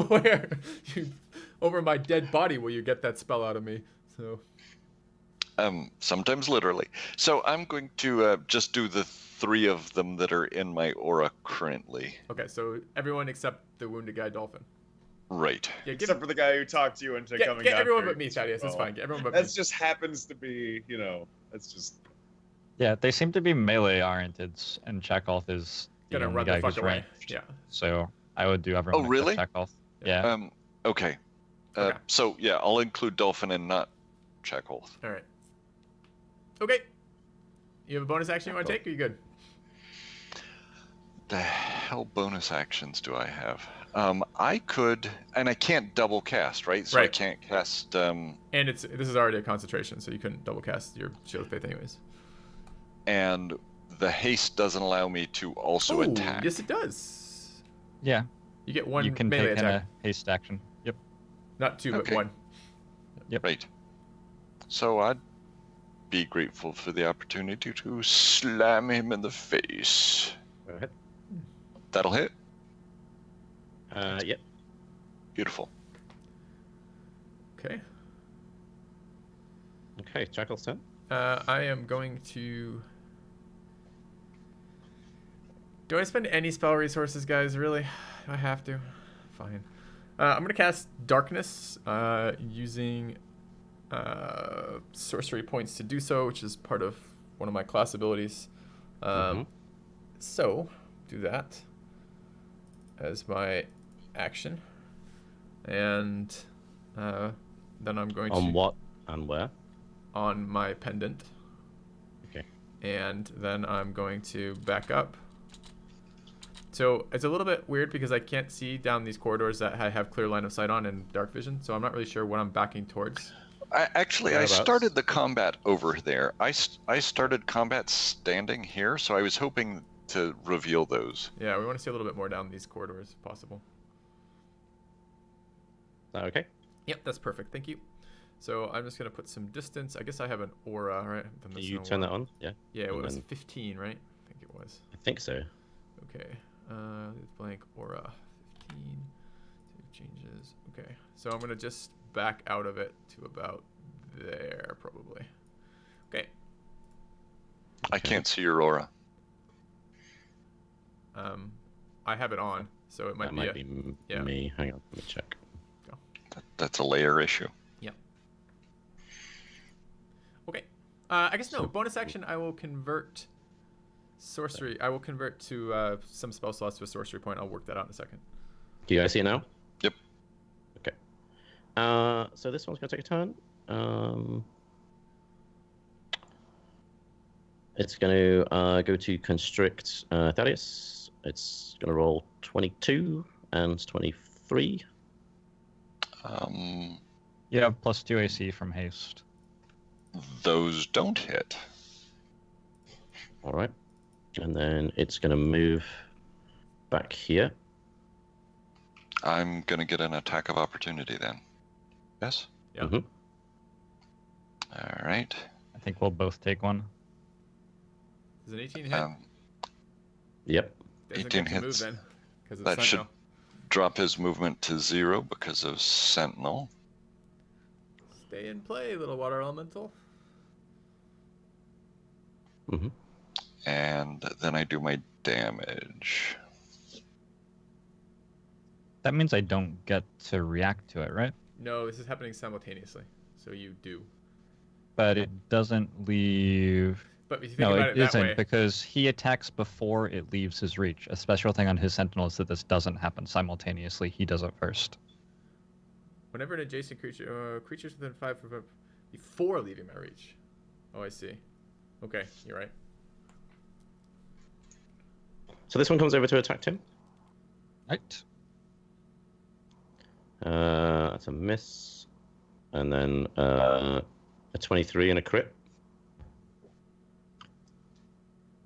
where you, over my dead body will you get that spell out of me. So Sometimes literally. So I'm going to just do the 3 of them that are in my aura currently. okay, so everyone except the wounded guy Dolphin. Right. Yeah, give, Except for the guy who talked you into coming get out everyone there. but me, Thaddeus. It's Well, fine. Get everyone but That me. just happens to be, you know, that's just. Yeah, they seem to be melee oriented, and Chakolth is the Gonna only run guy the fuck who's away. ranged. Yeah. So I would do everyone Oh, really? except Chakolth. Yeah. Okay. Okay. So yeah, I'll include Dolphin and not Chakolth. All right. Okay. You have a bonus action you want to take? Or you good? The hell bonus actions do I have? I could, and I can't double cast, right? So I Right. can't cast. And this is already a concentration, so you couldn't double cast your Shield of Faith anyways. And the haste doesn't allow me to also Ooh, attack. yes, it does. Yeah. You get one You can melee take in attack, a haste action. Yep. not 2, but Okay. 1. Right. So I'd be grateful for the opportunity to slam him in the face. Go ahead. That'll hit. Yep. Beautiful. Okay. Okay, Chakolth's turn. I am going to. Do I spend any spell resources, guys? Really? Do I have to? Fine. I'm gonna cast Darkness using sorcery points to do so, which is part of one of my class abilities. So do that as my action, and then I'm going to On what and where? on my pendant. Okay. And then I'm going to back up. So it's a little bit weird because I can't see down these corridors that I have clear line of sight on in dark vision, so I'm not really sure what I'm backing towards. I Whereabouts? started the combat over there. I started combat standing here, so I was hoping to reveal those. Yeah, we want to see a little bit more down these corridors if possible. Is that okay? Yep, that's perfect. Thank you. So I'm just going to put some distance. I guess I have an aura, right? Then Do there's you no turn aura. that on? Yeah. Yeah, it and was then- 15, right? I think it was. I think so. Okay. Blank aura. 15. Save changes. Okay. So I'm going to just back out of it to about there, probably. Okay. I can't see your aura. I have it on, so it might That be. might a- be yeah. me. Hang on, let me check. That's a layer issue. Okay. I guess no. So- Bonus action, I will convert Sorcery. I will convert to some spell slots to a sorcery point. I'll work that out in a second. Do you guys see it now? Yep. Okay. So this one's going to take a turn. It's going to go to constrict Thaddeus. It's going to roll 22 and 23. You have +2 AC from haste. Those don't hit. All right. And then it's going to move back here. I'm going to get an attack of opportunity then. Yes? Yeah. Mm-hmm. All right. I think we'll both take one. Does an 18 hit? Yep. Doesn't 18 get to move hits. then, because That should Sentinel. drop his movement to 0 because of Sentinel. Stay in play, little water elemental. Mm-hmm. And then I do my damage. That means I don't get to react to it, right? No, this is happening simultaneously, so you do. But it doesn't leave. But if you think No, about it it that isn't, way, because he attacks before it leaves his reach. A special thing on his Sentinel is that this doesn't happen simultaneously. He does it first. whenever an adjacent creature, creatures within 5 of before leaving my reach. Oh, I see. Okay, you're right. So this one comes over to attack Tim. Right. That's a miss. And then a 23 and a crit.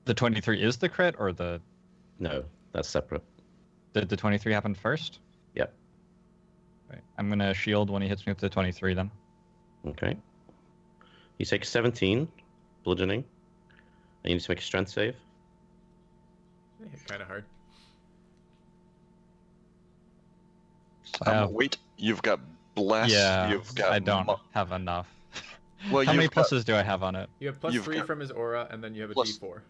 The 23 is the crit, or the No, that's separate. did the 23 happen first? Yep. Right. I'm gonna shield when he hits me with the 23 then. Okay. You take 17 bludgeoning. And you need to make a strength save. Kind of hard. So I have, Wait, you've got bless. yeah, You've got I don't have enough. Well, How many you've got pluses do I have on it? You have plus You've 3 got from his aura, and then you have a plus- D4.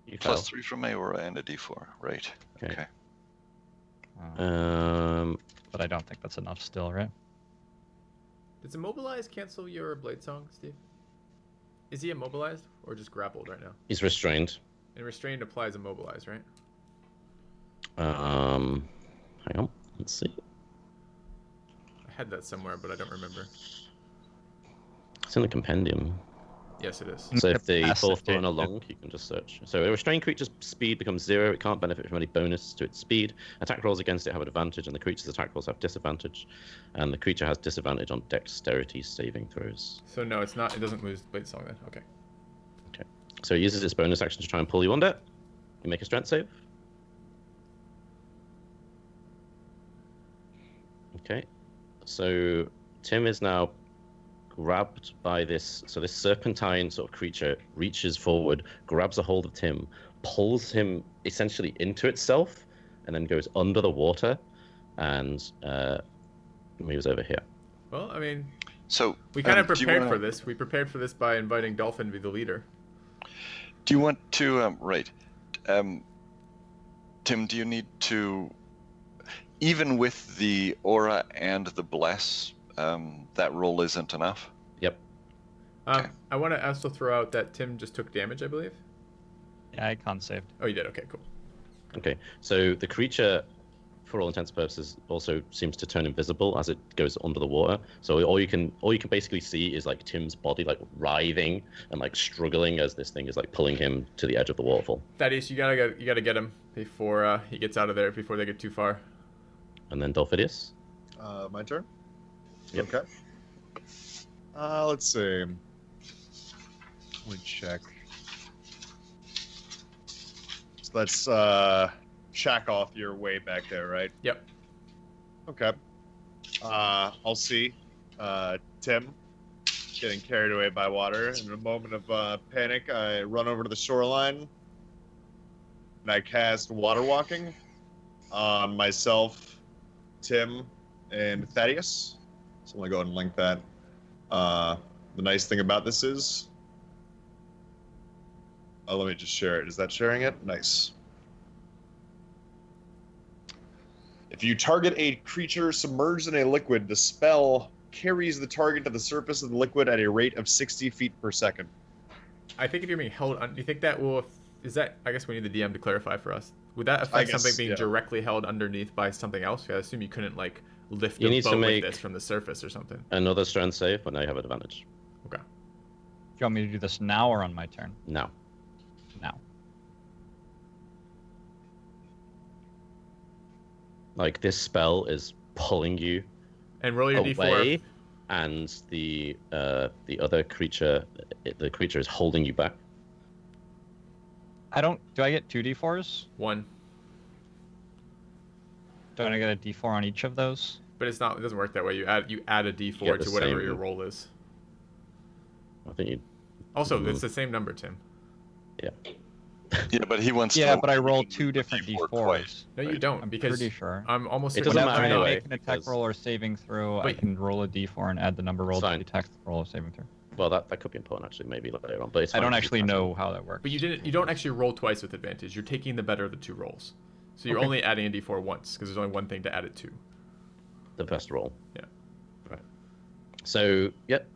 You fail. +3 from Aora and a D4. Right. Okay. Uh, but I don't think that's enough still, right? Does immobilize cancel your blade song, Steve? Is he immobilized or just grappled right now? He's restrained. And restrained applies immobilize, right? Hang on. Let's see. I had that somewhere, but I don't remember. It's in the compendium. Yes, it is. So if the fourth Capacity. button along, you can just search. So a restrained creature's speed becomes 0. It can't benefit from any bonus to its speed. Attack rolls against it have an advantage, and the creature's attack rolls have disadvantage. And the creature has disadvantage on dexterity saving throws. So no, it's not. It doesn't lose blade song then. Okay. So it uses its bonus action to try and pull you under. You make a strength save. Okay. So Tim is now grabbed by this. So this serpentine sort of creature reaches forward, grabs a hold of Tim, pulls him essentially into itself, and then goes under the water and moves over here. Well, I mean, So we kind of do you prepared wanna- for this. We prepared for this by inviting Dolphin to be the leader. Do you want to right? Tim, do you need to, even with the aura and the bless, that roll isn't enough? Yep. Okay. I want to also throw out that Tim just took damage, I believe. Yeah, I con saved. Oh, you did. Okay, cool. Okay. So the creature, for all intents and purposes, also seems to turn invisible as it goes under the water. So all you can basically see is like Tim's body like writhing and like struggling as this thing is like pulling him to the edge of the waterfall. Thaddeus, you gotta get him before he gets out of there. Before they get too far. And then Dolphidius. My turn? Yep. Okay. Let's see. Let me check. So that's Chakolth, you're way back there, right? Yep. Okay. I'll see Tim getting carried away by water. In a moment of panic, I run over to the shoreline and I cast Water Walking on myself, Tim, and Thaddeus. So I'm going to go ahead and link that. The nice thing about this is... Oh, let me just share it. Is that sharing it? Nice. If you target a creature submerged in a liquid, the spell carries the target to the surface of the liquid at a rate of 60 feet per second. I think if you're being held on, do you think that will is that? I guess we need the DM to clarify for us. Would that I affect guess, something being yeah. directly held underneath by something else? I assume you couldn't like lift You a need to boat with make- this from the surface or something. Another strength save, but now you have advantage. Okay. Do you want me to do this now or on my turn? Now. Now. Like, this spell is pulling you And roll your away, d4. and the other creature, the creature is holding you back. I don't. Do I get 2d4s? 1. Don't I get a d4 on each of those? But it's not. It doesn't work that way. You add a You d4 get to the whatever same- your roll is. I think you. Also, it's the same number, Tim. Yeah. Yeah, but he wants to. Yeah, know but I whether roll you can two move the different D4 d4s. twice, No, you right? don't, I'm because pretty sure. I'm almost. It doesn't Whenever matter I anyway, make an attack because- roll or saving throw, I But- can roll a d4 and add the number rolled to Fine. the attack roll or saving throw. Well, that could be important actually, maybe later on. But it's I fine don't if you actually pass it. know how that works. But you don't actually roll twice with advantage. You're taking the better of the 2 rolls. So you're Okay. only adding a d4 once because there's only one thing to add it to. The best roll. Yeah. Right. So, yep.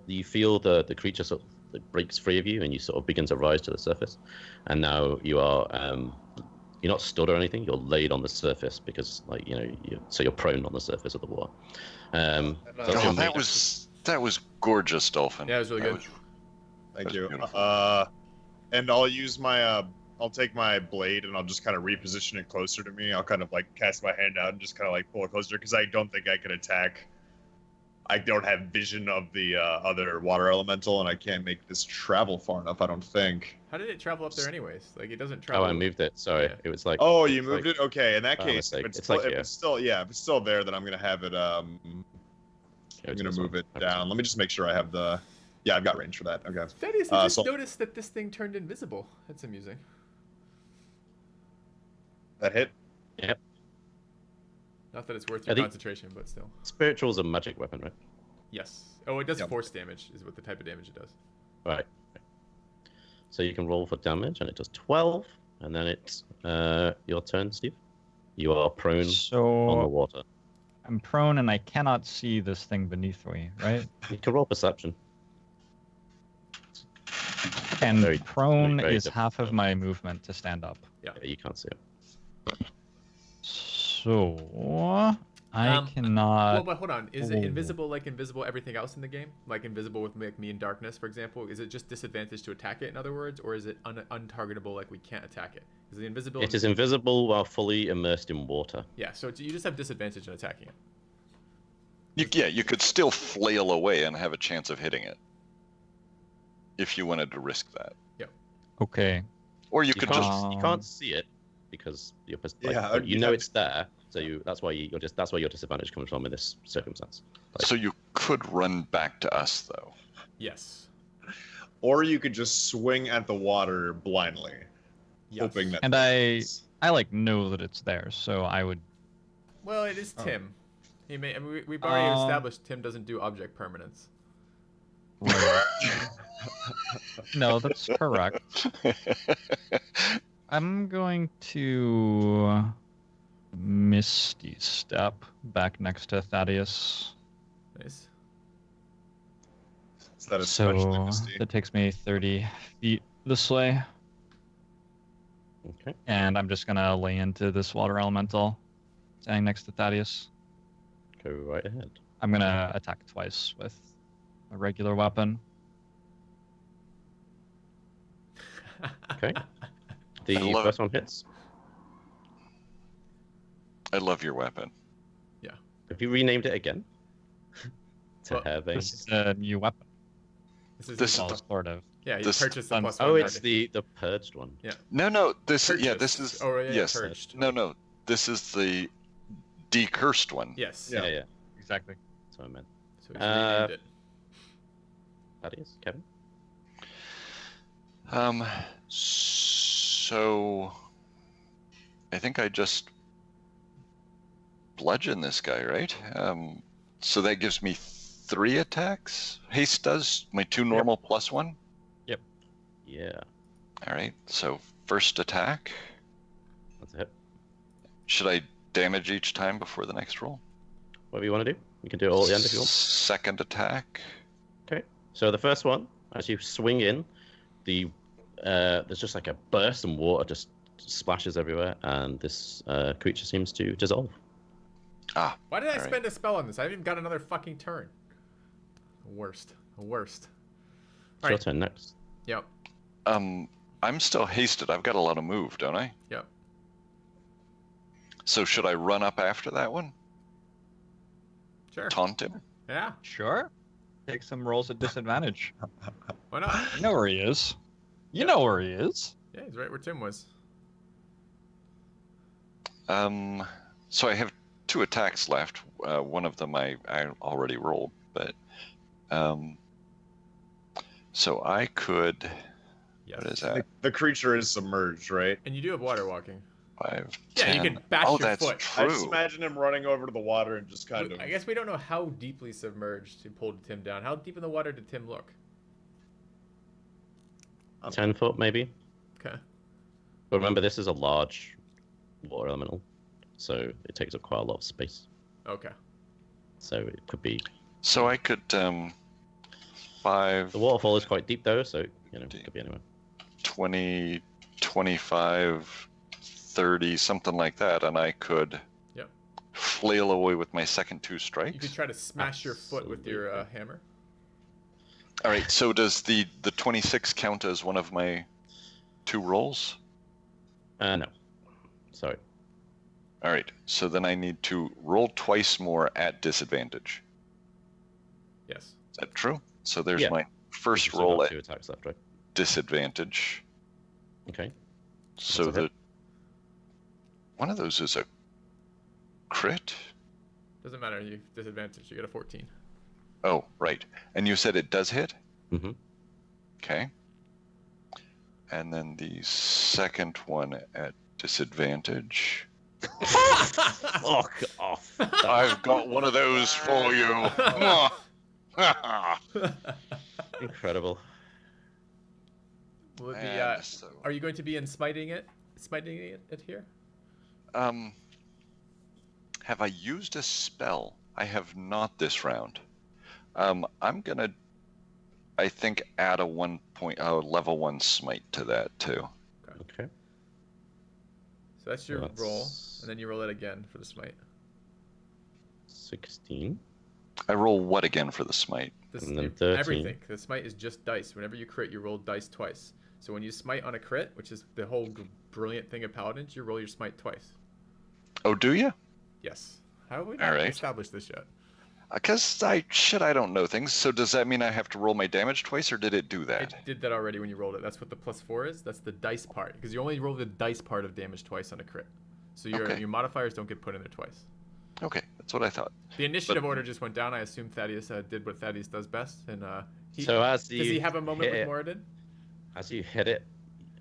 You feel the creature sort of breaks free of you, and you sort of begin to rise to the surface. And now you are you're not stood or anything. You're laid on the surface because, like, you're prone on the surface of the water. So that's Oh, your that was gorgeous, Dolphin. Yeah, it was really good. Thank That's you. beautiful. And I'll use my I'll take my blade and I'll just kind of reposition it closer to me. I'll kind of like cast my hand out and just kind of like pull it closer because I don't think I can attack. I don't have vision of the other water elemental, and I can't make this travel far enough. I don't think. How did it travel up there anyways? Like it doesn't Oh, travel. I moved it. Sorry, Yeah. it was like. Oh, you it's moved like- it. Okay, in that by case, mistake. if it's, It's still, like if here. it's still, yeah, if it's still there, then I'm gonna have it. I'm Go to gonna this move one. it Okay. down. Let me just make sure I have the. Yeah, I've got range for that. Okay. Thaddeus, I just so- noticed that this thing turned invisible. That's amusing. That hit. Yep. Not that it's worth Are your the- concentration, but still. Spiritual's a magic weapon, right? Yes. Oh, it does Yep. force damage, is what the type of damage it does. Right. So you can roll for damage, and it does 12, and then it's your turn, Steve. You are prone on the So water. I'm prone and I cannot see this thing beneath me, right? You can roll perception. And Very- prone very is half of my movement to stand up. Yeah, you can't see it. So I cannot. Well, but hold on. Is it ooh. invisible like invisible everything else in the game? Like invisible with like me in darkness, for example? Is it just disadvantage to attack it, in other words? Or is it untargetable, like we can't attack it? Is the invisible... It is invisible while fully immersed in water. Yeah, so you just have disadvantage in attacking it. You could still flail away and have a chance of hitting it. If you wanted to risk that. Okay. Or you You could can't, just. you can't see it because you're Yeah, but you know have- it's there. So that's why that's where your disadvantage comes from in this circumstance. So you could run back to us, though. Yes. Or you could just swing at the water blindly, Yes. hoping that. And I like know that it's there, so I would. Well, it is Oh. Tim. He may. I mean, we've already Um, established Tim doesn't do object permanence. No, that's correct. I'm going to Misty Step back next to Thaddeus. Nice. Is that especially So misty? that takes me 30 feet this way, Okay. and I'm just gonna lay into this water elemental, standing next to Thaddeus. Go right ahead. I'm gonna attack twice with a regular weapon. Okay. The I love first one hits. I love your weapon. Have you renamed it again? To Well, Hairbane? This is a new weapon. This is Well, sort of. Yeah, he this- purchased the Oh, plus Oh, one. it's the purged one. No, this Purchased. this is Oh, yeah, yes. purged. No, this is the decursed one. Yes. Yeah. Yeah. Exactly. That's what I meant. So he's renamed it. Thaddeus, Kevin. So I think I just bludgeon this guy, right? So that gives me 3 attacks. Haste does my 2 normal plus 1. Yeah, All right. So first attack. that's a hit. Should I damage each time before the next roll? Whatever you want to do. You can do it all at the end if you want. Second attack. Okay. So the first one, as you swing in, the there's just like a burst and water just splashes everywhere, and this creature seems to dissolve. Ah. Why did I All right. spend a spell on this? I haven't even got another fucking turn. Worst. Worst. It's your turn next. Yep. I'm still hasted. I've got a lot of move, don't I? Yep. So should I run up after that one? Sure. Taunt him? Yeah. Sure. Take some rolls at disadvantage. Why not? You know where he is. You know where he is. Yeah, he's right where Tim was. So I have 2 attacks left. One of them I already rolled, but so I could. Yes. What is that? The creature is submerged, right? And you do have water walking. 5, Yeah, 10. you can bash oh, your that's foot. I true. just imagine him running over to the water and just kind of. I guess we don't know how deeply submerged he pulled Tim down. How deep in the water did Tim look? 10 foot, maybe. Okay. But remember, this is a large water elemental, so it takes up quite a lot of space. Okay. So it could be. So I could 5, The waterfall is quite deep, though, so it could be anywhere. 20, 25, 30, something like that, and I could Yep. flail away with my second 2 strikes. You could try to smash your foot with your hammer. All right. So does the 26 count as one of my 2 rolls? No. Sorry. All right. So then I need to roll twice more at disadvantage. Yes. Is that true? So there's Yeah. my first You've still roll got at 2 attacks left, right? disadvantage. Okay. So That's a hit. one of those is a crit. Doesn't matter. You disadvantage. You get a 14. Oh, right. And you said it does hit? Mm-hmm. Okay. And then the second one at disadvantage. Fuck off. I've got one of those for you. Incredible. Will it be, And so, are you going to be in smiting it here? have I used a spell? I have not this round. I'm gonna, I think, add a level 1 smite to that too. Okay. So that's your That's- roll, and then you roll it again for the smite. 16. I roll what again for the smite? This And then is 13. everything. The smite is just dice. Whenever you crit, you roll dice twice. So when you smite on a crit, which is the whole brilliant thing of paladins, you roll your smite twice. Oh, do you? Yes. How have we All not right. established this yet? Because I don't know things. So does that mean I have to roll my damage twice, or did it do that? It did that already when you rolled it. That's what the +4 is. That's the dice part, because you only roll the dice part of damage twice on a crit. So Okay. your modifiers don't get put in there twice. Okay, that's what I thought. The initiative order just went down. I assume Thaddeus did what Thaddeus does best, and So does he have a moment hit with it- Moradin? As you hit it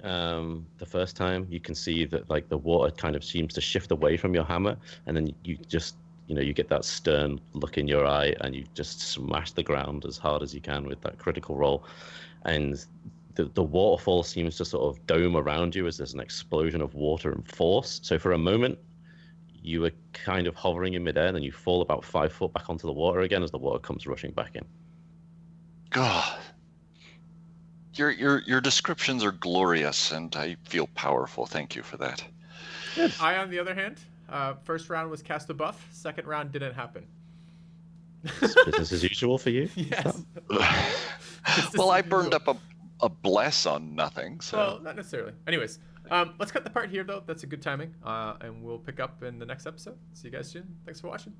the first time, you can see that like the water kind of seems to shift away from your hammer, and then you just you get that stern look in your eye, and you just smash the ground as hard as you can with that critical roll, and the waterfall seems to sort of dome around you as there's an explosion of water and force. So for a moment, you were kind of hovering in midair, and then you fall about 5 foot back onto the water again as the water comes rushing back in. God, your descriptions are glorious, and I feel powerful. Thank you for that. I, on the other hand, first round was cast a buff. Second round didn't happen. It's business as usual for you. Yes. Well, I burned up a bless on nothing. So Well, not necessarily. Anyways, let's cut the part here, though. That's a good timing. And we'll pick up in the next episode. See you guys soon. Thanks for watching.